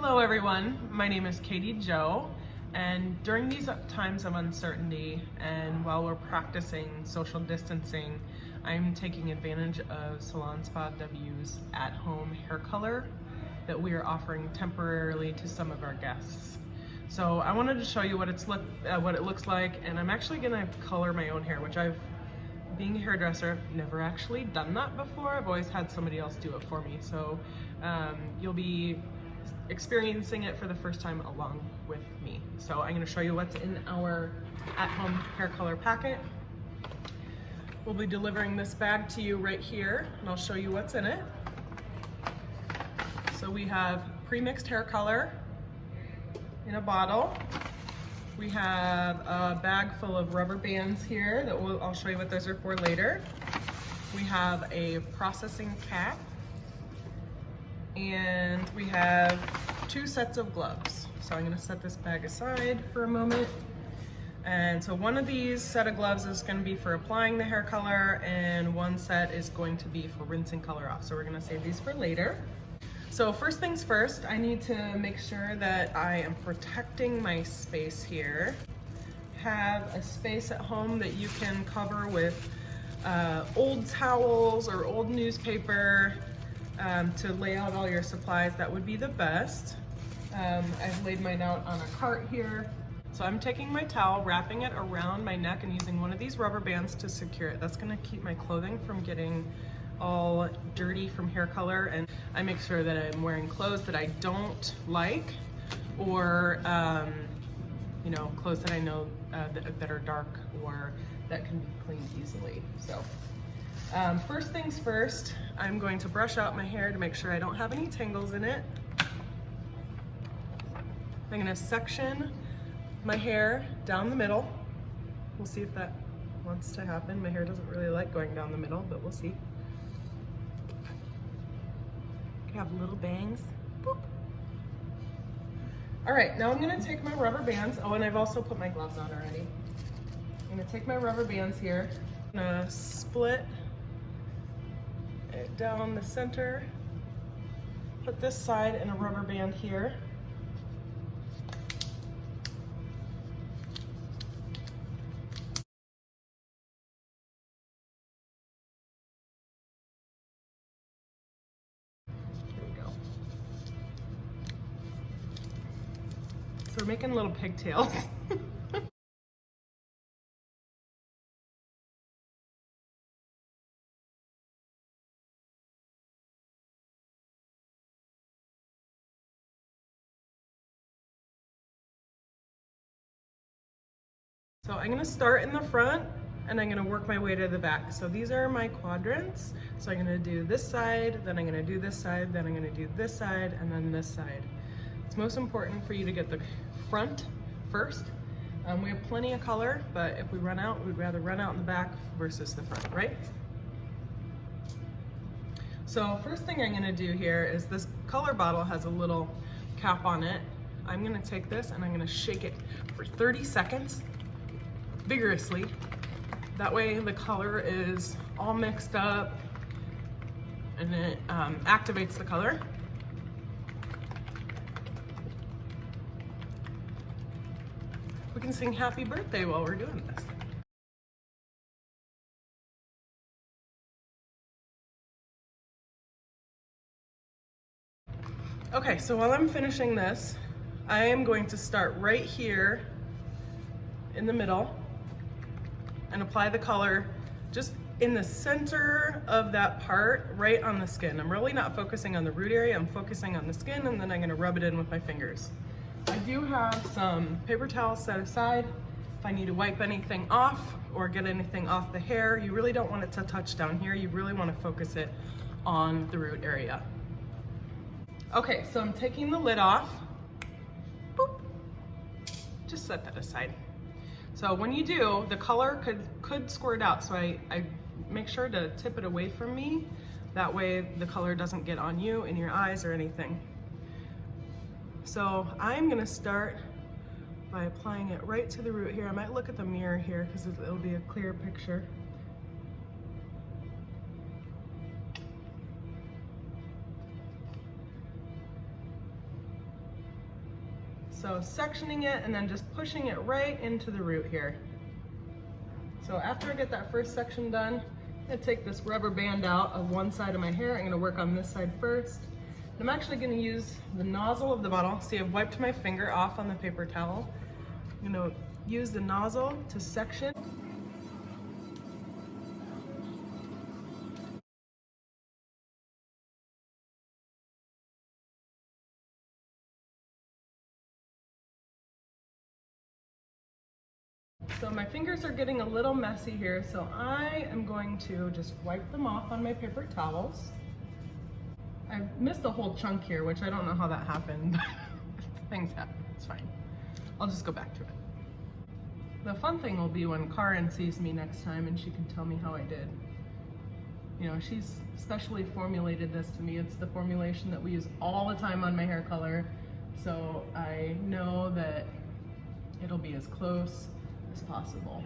Hello everyone, my name is Katie Jo, and during these times of uncertainty and while we're practicing social distancing, I'm taking advantage of Salon Spa W's at-home hair color that we are offering temporarily to some of our guests. So I wanted to show you what it looks like, and I'm actually gonna color my own hair, which being a hairdresser, I've never actually done that before. I've always had somebody else do it for me. So you'll be experiencing it for the first time along with me. So I'm going to show you what's in our at-home hair color packet. We'll be delivering this bag to you right here, and I'll show you what's in it. So we have pre-mixed hair color in a bottle. We have a bag full of rubber bands here that I'll show you what those are for later. We have a processing cap, and we have 2 sets of gloves. So I'm gonna set this bag aside for a moment. And so one of these set of gloves is gonna be for applying the hair color, and one set is going to be for rinsing color off. So we're gonna save these for later. So first things first, I need to make sure that I am protecting my space here. Have a space at home that you can cover with old towels or old newspaper to lay out all your supplies. That would be the best. I've laid mine out on a cart here. So I'm taking my towel, wrapping it around my neck and using one of these rubber bands to secure it. That's gonna keep my clothing from getting all dirty from hair color, and I make sure that I'm wearing clothes that I don't like, or clothes that I know that are dark or that can be cleaned easily. So first things first, I'm going to brush out my hair to make sure I don't have any tangles in it. I'm gonna section my hair down the middle. We'll see if that wants to happen. My hair doesn't really like going down the middle, but we'll see. I have little bangs. Boop. All right, now I'm gonna take my rubber bands. Oh, and I've also put my gloves on already. I'm gonna take my rubber bands here. I'm gonna split it down the center. Put this side in a rubber band here. So we're making little pigtails. So I'm gonna start in the front and I'm gonna work my way to the back. So these are my quadrants. So I'm gonna do this side, then I'm gonna do this side, then I'm gonna do this side, and then this side. It's most important for you to get the front first. We have plenty of color, but if we run out, we'd rather run out in the back versus the front, right? So first thing I'm gonna do here is this color bottle has a little cap on it. I'm gonna take this and I'm gonna shake it for 30 seconds vigorously. That way the color is all mixed up and it activates the color. We can sing happy birthday while we're doing this. Okay, so while I'm finishing this, I am going to start right here in the middle and apply the color just in the center of that part, right on the skin. I'm really not focusing on the root area, I'm focusing on the skin, and then I'm gonna rub it in with my fingers. I do have some paper towels set aside if I need to wipe anything off or get anything off the hair. You really don't want it to touch down here. You really want to focus it on the root area. Okay, so I'm taking the lid off. Boop. Just set that aside. So when you do, the color could squirt out, so I make sure to tip it away from me. That way the color doesn't get on you, in your eyes, or anything. So I'm gonna start by applying it right to the root here. I might look at the mirror here because it'll be a clear picture. So sectioning it and then just pushing it right into the root here. So after I get that first section done, I'm gonna take this rubber band out of one side of my hair. I'm gonna work on this side first. I'm actually gonna use the nozzle of the bottle. See, I've wiped my finger off on the paper towel. I'm gonna use the nozzle to section. So my fingers are getting a little messy here, so I am going to just wipe them off on my paper towels. I missed a whole chunk here, which I don't know how that happened, but things happen, it's fine. I'll just go back to it. The fun thing will be when Karin sees me next time and she can tell me how I did. You know, she's specially formulated this to me. It's the formulation that we use all the time on my hair color, so I know that it'll be as close as possible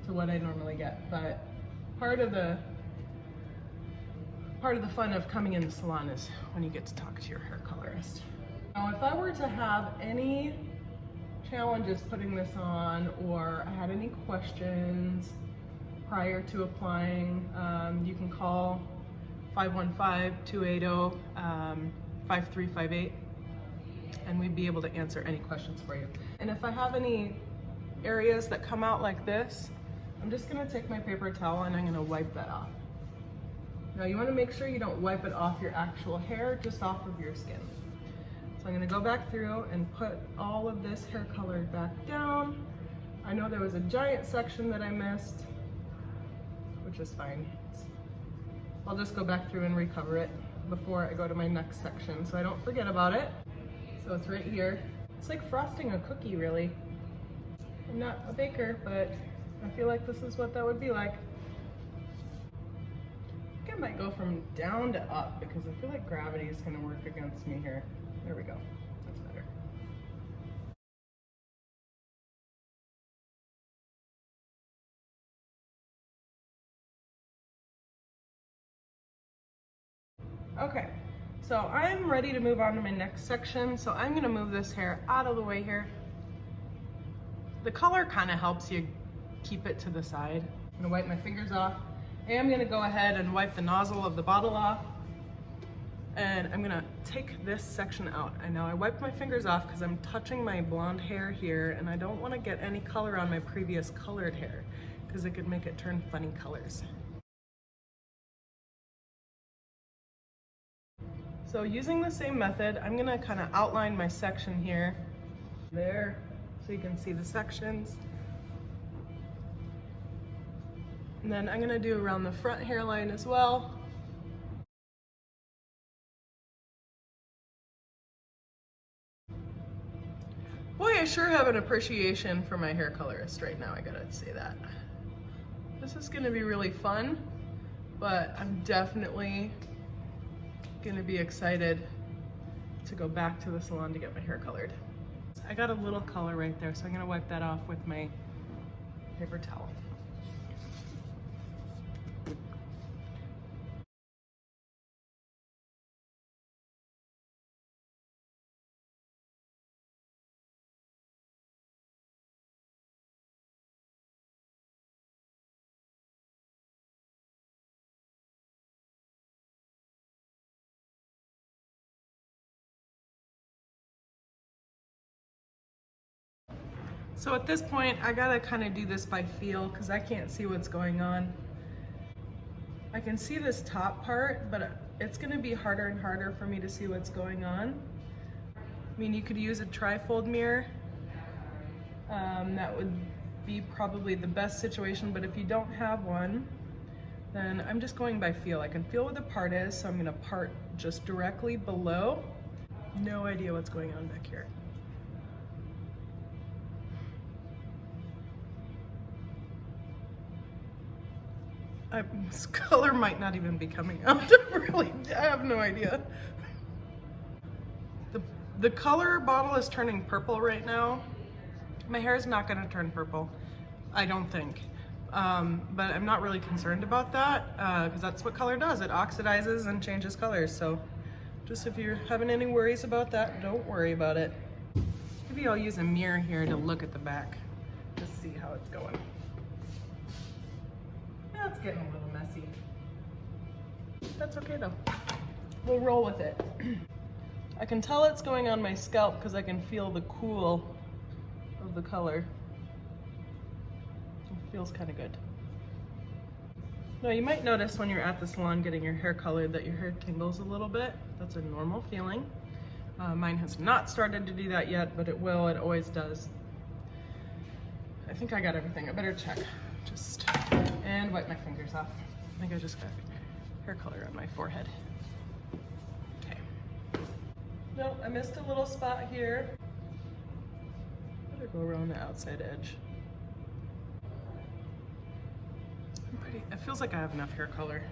to what I normally get. But part of the fun of coming in the salon is when you get to talk to your hair colorist. Now, if I were to have any challenges putting this on, or I had any questions prior to applying, you can call 515-280-5358 and we'd be able to answer any questions for you. And if I have any areas that come out like this, I'm just gonna take my paper towel and I'm gonna wipe that off. Now you wanna make sure you don't wipe it off your actual hair, just off of your skin. So I'm gonna go back through and put all of this hair color back down. I know there was a giant section that I missed, which is fine. I'll just go back through and recover it before I go to my next section so I don't forget about it. So it's right here. It's like frosting a cookie, really. I'm not a baker, but I feel like this is what that would be like. I think I might go from down to up because I feel like gravity is gonna work against me here. There we go, that's better. Okay, so I'm ready to move on to my next section. So I'm gonna move this hair out of the way here. The color kind of helps you keep it to the side. I'm gonna wipe my fingers off. And I'm gonna go ahead and wipe the nozzle of the bottle off. And I'm gonna take this section out. I know I wiped my fingers off because I'm touching my blonde hair here and I don't wanna get any color on my previous colored hair because it could make it turn funny colors. So using the same method, I'm gonna kind of outline my section here. There. So you can see the sections. And then I'm gonna do around the front hairline as well. Boy, I sure have an appreciation for my hair colorist right now, I gotta say that. This is gonna be really fun, but I'm definitely gonna be excited to go back to the salon to get my hair colored. I got a little color right there, so I'm gonna wipe that off with my paper towel. So at this point, I gotta kind of do this by feel because I can't see what's going on. I can see this top part, but it's gonna be harder and harder for me to see what's going on. I mean, you could use a trifold mirror. That would be probably the best situation, but if you don't have one, then I'm just going by feel. I can feel where the part is, so I'm gonna part just directly below. No idea what's going on back here. This color might not even be coming out. Really, I have no idea. The color bottle is turning purple right now. My hair is not gonna turn purple, I don't think. But I'm not really concerned about that because that's what color does. It oxidizes and changes colors. So just if you're having any worries about that, don't worry about it. Maybe I'll use a mirror here to look at the back to see how it's going. Yeah, it's getting a little messy. That's okay though. We'll roll with it. I can tell it's going on my scalp because I can feel the cool of the color. It feels kind of good. Now you might notice when you're at the salon getting your hair colored that your hair tingles a little bit. That's a normal feeling. Mine has not started to do that yet, but it will, it always does. I think I got everything. I better check. And wipe my fingers off. I think I just got hair color on my forehead. Okay. No, I missed a little spot here. Better go around the outside edge. It feels like I have enough hair color.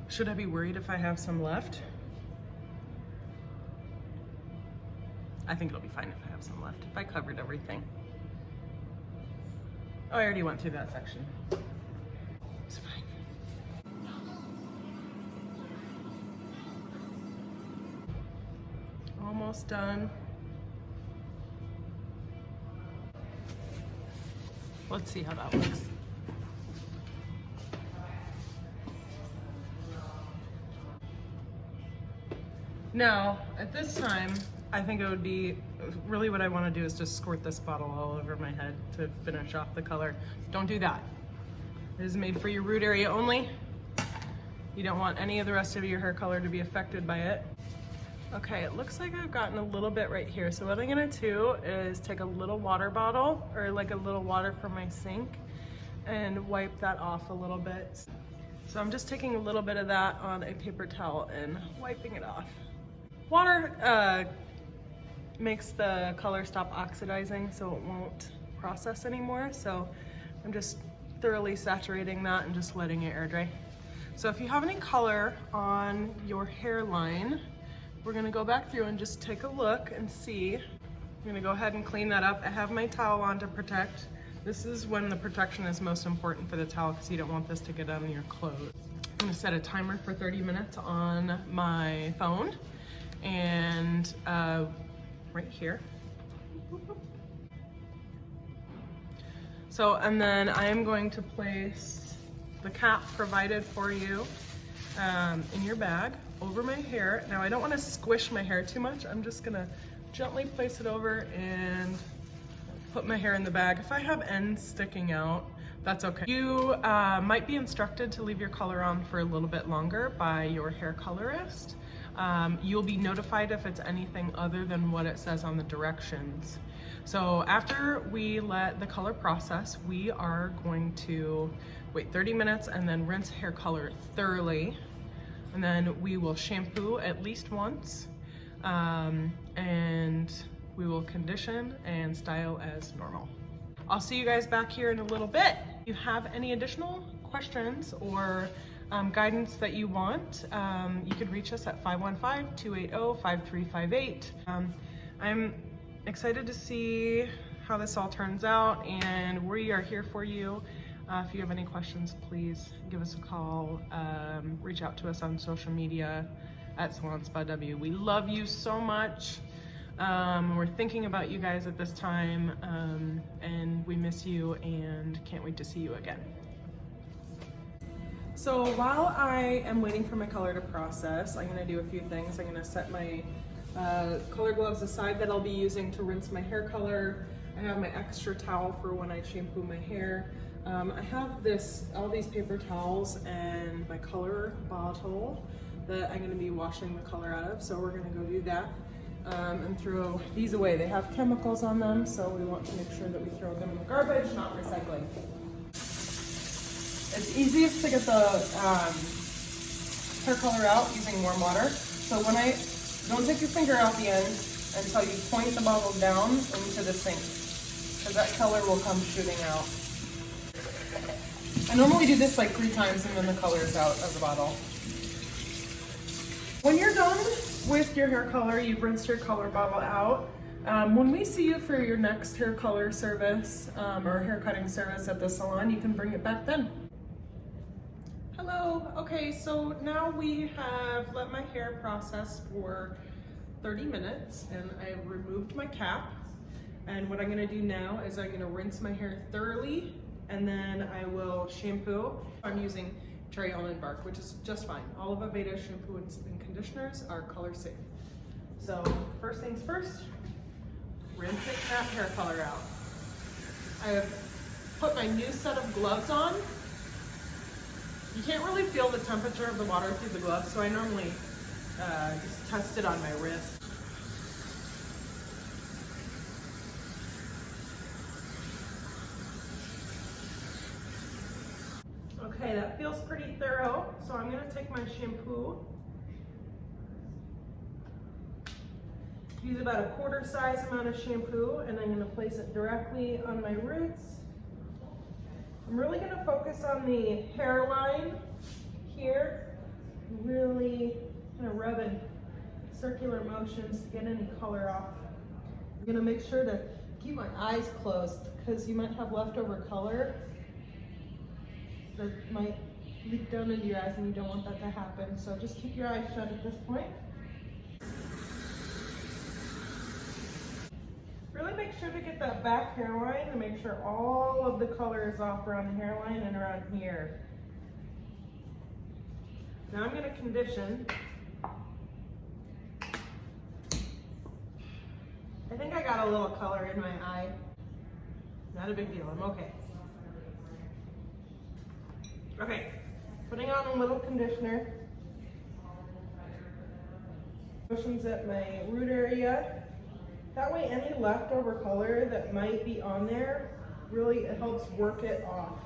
Should I be worried if I have some left? I think it'll be fine if I have some left, if I covered everything. Oh, I already went through that section. It's fine. Almost done. Let's see how that looks. Now, at this time, I think it would be, really what I want to do is just squirt this bottle all over my head to finish off the color. Don't do that. It is made for your root area only. You don't want any of the rest of your hair color to be affected by it. Okay, it looks like I've gotten a little bit right here. So what I'm gonna do is take a little water bottle, or like a little water from my sink, and wipe that off a little bit. So I'm just taking a little bit of that on a paper towel and wiping it off. Water makes the color stop oxidizing, so it won't process anymore. So I'm just thoroughly saturating that and just letting it air dry. So if you have any color on your hairline, we're gonna go back through and just take a look and see. I'm gonna go ahead and clean that up. I have my towel on to protect. This is when the protection is most important for the towel because you don't want this to get on your clothes. I'm gonna set a timer for 30 minutes on my phone and right here. So, and then I am going to place the cap provided for you in your bag over my hair. Now I don't want to squish my hair too much. I'm just gonna gently place it over and put my hair in the bag. If I have ends sticking out, that's okay. You might be instructed to leave your color on for a little bit longer by your hair colorist. You'll be notified if it's anything other than what it says on the directions. So after we let the color process, we are going to wait 30 minutes and then rinse hair color thoroughly. And then we will shampoo at least once, and we will condition and style as normal. I'll see you guys back here in a little bit. If you have any additional questions or guidance that you want, you can reach us at 515-280-5358. I'm excited to see how this all turns out, and we are here for you. If you have any questions, please give us a call, reach out to us on social media at Salon Spa W. We love you so much. We're thinking about you guys at this time, and we miss you and can't wait to see you again. So while I am waiting for my color to process, I'm gonna do a few things. I'm gonna set my color gloves aside that I'll be using to rinse my hair color. I have my extra towel for when I shampoo my hair. I have all these paper towels and my color bottle that I'm gonna be washing the color out of. So we're gonna go do that and throw these away. They have chemicals on them, so we want to make sure that we throw them in the garbage, not recycling. It's easiest to get the hair color out using warm water. So don't take your finger out the end until you point the bottle down into the sink, because that color will come shooting out. I normally do this like 3 times and then the color is out of the bottle. When you're done with your hair color, you've rinsed your color bottle out. When we see you for your next hair color service or hair cutting service at the salon, you can bring it back then. Hello, okay, so now we have let my hair process for 30 minutes and I've removed my cap. And what I'm gonna do now is I'm gonna rinse my hair thoroughly and then I will shampoo. I'm using cherry almond bark, which is just fine. All of Aveda's shampoo and conditioners are color safe. So first things first, rinsing that hair color out. I have put my new set of gloves on. You can't really feel the temperature of the water through the gloves, so I normally just test it on my wrist. Okay, that feels pretty thorough, so I'm gonna take my shampoo. Use about a quarter size amount of shampoo, and I'm gonna place it directly on my roots. I'm really gonna focus on the hairline here, really kind of rubbing circular motions to get any color off. I'm gonna make sure to keep my eyes closed because you might have leftover color that might leak down into your eyes and you don't want that to happen. So just keep your eyes shut at this point. Really make sure to get that back hairline to make sure all of the color is off around the hairline and around here. Now I'm going to condition. I think I got a little color in my eye. Not a big deal, I'm okay. Okay, putting on a little conditioner. Motions at my root area. That way any leftover color that might be on there, really it helps work it off.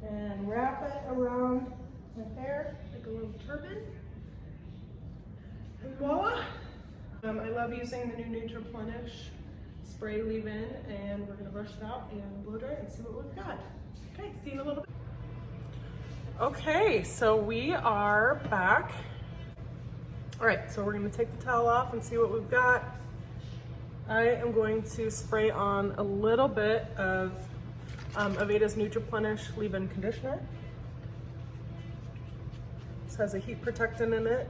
And wrap it around the hair like a little turban. And voila! I love using the new Nutriplenish spray leave-in, and we're gonna brush it out and blow dry and see what we've got. Okay, see you in a little bit. Okay, so we are back. All right, so we're gonna take the towel off and see what we've got. I am going to spray on a little bit of Aveda's Nutriplenish leave-in conditioner. This has a heat protectant in it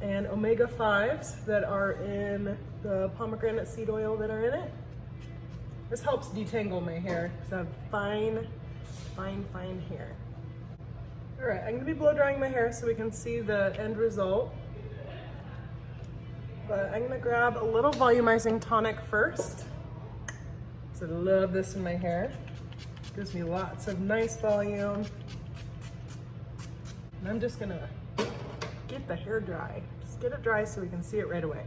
and omega-5s that are in the pomegranate seed oil that are in it. This helps detangle my hair because I have fine, fine, fine hair. All right, I'm gonna be blow drying my hair so we can see the end result. But I'm gonna grab a little volumizing tonic first. So I love this in my hair. Gives me lots of nice volume. And I'm just gonna get the hair dry. Just get it dry so we can see it right away.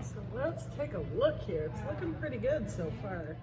So let's take a look here. It's looking pretty good so far.